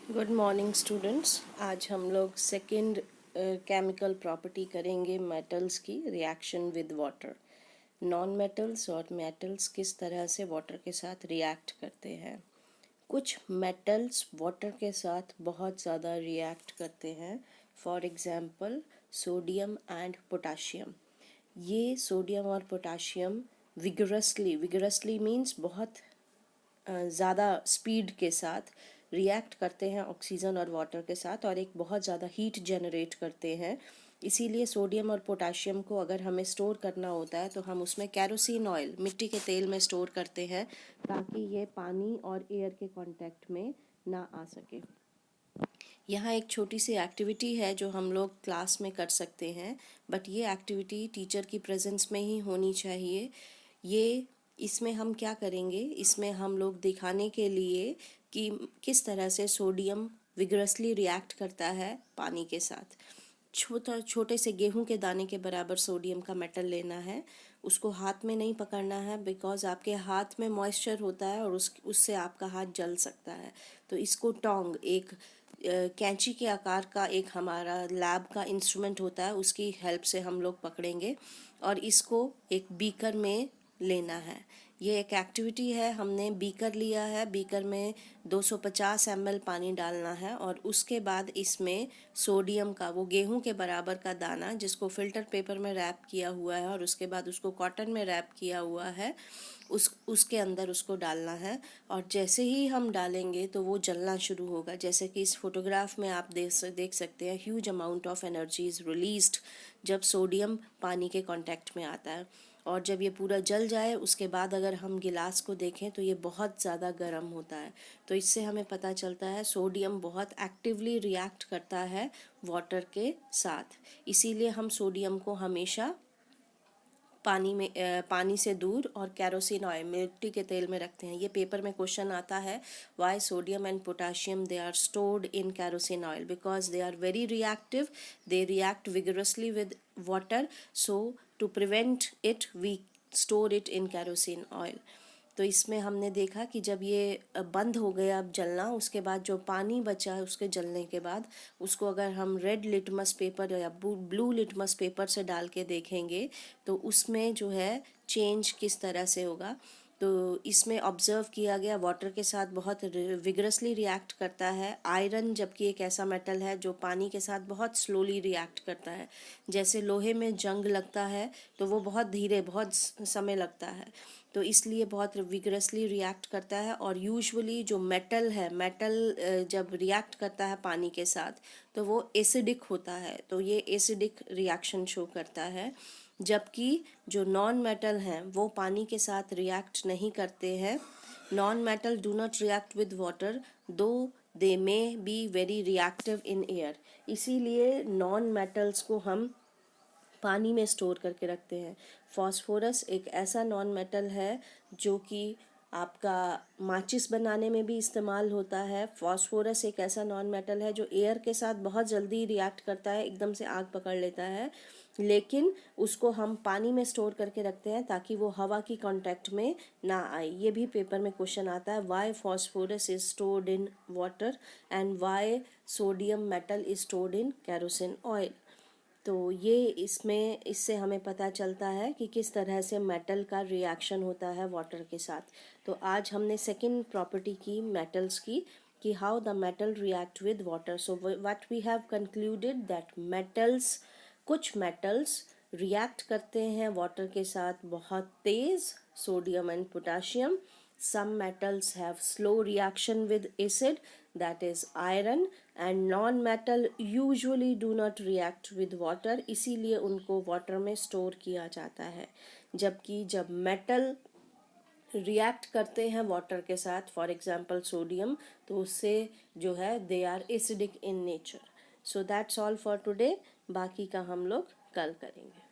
Good morning students. आज हम लोग सेकंड केमिकल प्रॉपर्टी करेंगे मेटल्स की, reaction with water. Non metals और मेटल्स किस तरह से वाटर के साथ रिएक्ट करते हैं। कुछ मेटल्स वाटर के साथ बहुत ज़्यादा रिएक्ट करते हैं। For example sodium and potassium. ये सोडियम और पोटाशियम विगरसली मीन्स बहुत ज़्यादा स्पीड के साथ रिएक्ट करते हैं ऑक्सीजन और वाटर के साथ, और एक बहुत ज़्यादा हीट जनरेट करते हैं। इसीलिए सोडियम और पोटाशियम को अगर हमें स्टोर करना होता है तो हम उसमें कैरोसिन ऑयल, मिट्टी के तेल में स्टोर करते हैं, ताकि ये पानी और एयर के कांटेक्ट में ना आ सके। यहाँ एक छोटी सी एक्टिविटी है जो हम लोग क्लास में कर सकते हैं, बट ये एक्टिविटी टीचर की प्रेजेंस में ही होनी चाहिए। ये इसमें हम क्या करेंगे, इसमें हम लोग दिखाने के लिए कि किस तरह से सोडियम विगरसली रिएक्ट करता है पानी के साथ। छोटे से गेहूं के दाने के बराबर सोडियम का मेटल लेना है। उसको हाथ में नहीं पकड़ना है, बिकॉज आपके हाथ में मॉइस्चर होता है और उससे आपका हाथ जल सकता है। तो इसको टोंग, एक कैंची के आकार का एक हमारा लैब का इंस्ट्रूमेंट होता है, उसकी हेल्प से हम लोग पकड़ेंगे और इसको एक बीकर में लेना है। ये एक एक्टिविटी है। हमने बीकर लिया है, बीकर में 250 ml पानी डालना है और उसके बाद इसमें सोडियम का वो गेहूं के बराबर का दाना, जिसको फिल्टर पेपर में रैप किया हुआ है और उसके बाद उसको कॉटन में रैप किया हुआ है, उसके अंदर उसको डालना है। और जैसे ही हम डालेंगे तो वो जलना शुरू होगा। जैसे कि इस फोटोग्राफ में आप देख सकते हैं, huge amount of energy is released जब सोडियम पानी के कांटेक्ट में आता है। और जब ये पूरा जल जाए उसके बाद अगर हम गिलास को देखें तो ये बहुत ज़्यादा गर्म होता है। तो इससे हमें पता चलता है सोडियम बहुत एक्टिवली रिएक्ट करता है वाटर के साथ। इसीलिए हम सोडियम को हमेशा पानी से दूर और कैरोसिन ऑयल, मिट्टी के तेल में रखते हैं। ये पेपर में क्वेश्चन आता है, why sodium and potassium they are stored in kerosene oil, because they are very reactive, they react vigorously with water, so to prevent it we store it in kerosene oil. तो इसमें हमने देखा कि जब ये बंद हो गया अब जलना, उसके बाद जो पानी बचा है उसके जलने के बाद उसको अगर हम रेड लिटमस पेपर या ब्लू लिटमस पेपर से डाल के देखेंगे तो उसमें जो है चेंज किस तरह से होगा। तो इसमें ऑब्जर्व किया गया वाटर के साथ बहुत विगरसली रिएक्ट करता है आयरन, जबकि एक ऐसा मेटल है जो पानी के साथ बहुत स्लोली रिएक्ट करता है। जैसे लोहे में जंग लगता है तो वो बहुत धीरे, बहुत समय लगता है, तो इसलिए बहुत विगरसली रिएक्ट करता है। और यूजुअली जो मेटल है, जब रिएक्ट करता है पानी के साथ तो वो एसिडिक होता है, तो ये एसिडिक रिएक्शन शो करता है। जबकि जो नॉन मेटल हैं वो पानी के साथ रिएक्ट नहीं करते हैं। Non metal do not react with water, though they may be very reactive in air. इसीलिए नॉन मेटल्स को हम पानी में स्टोर करके रखते हैं। फास्फोरस एक ऐसा नॉन मेटल है जो कि आपका माचिस बनाने में भी इस्तेमाल होता है। फास्फोरस एक ऐसा नॉन मेटल है जो एयर के साथ बहुत जल्दी रिएक्ट करता है, एकदम से आग पकड़ लेता है, लेकिन उसको हम पानी में स्टोर करके रखते हैं ताकि वो हवा की कांटेक्ट में ना आए। ये भी पेपर में क्वेश्चन आता है, why phosphorus is stored in water and why sodium metal is stored in kerosene oil. तो ये इससे हमें पता चलता है कि किस तरह से मेटल का रिएक्शन होता है वाटर के साथ। तो आज हमने सेकंड प्रॉपर्टी की मेटल्स की, कि how the metal react with water. So what we have concluded that कुछ मेटल्स रिएक्ट करते हैं वाटर के साथ बहुत तेज, sodium and potassium. Some metals have slow reaction with acid, that is iron, and non-metal usually do not react with water, इसीलिए उनको water में स्टोर किया जाता है। जबकि जब मेटल रिएक्ट करते हैं वाटर के साथ, फॉर एग्जांपल सोडियम, तो उससे जो है they are acidic in nature. So that's all for today. बाकी का हम लोग कल करेंगे।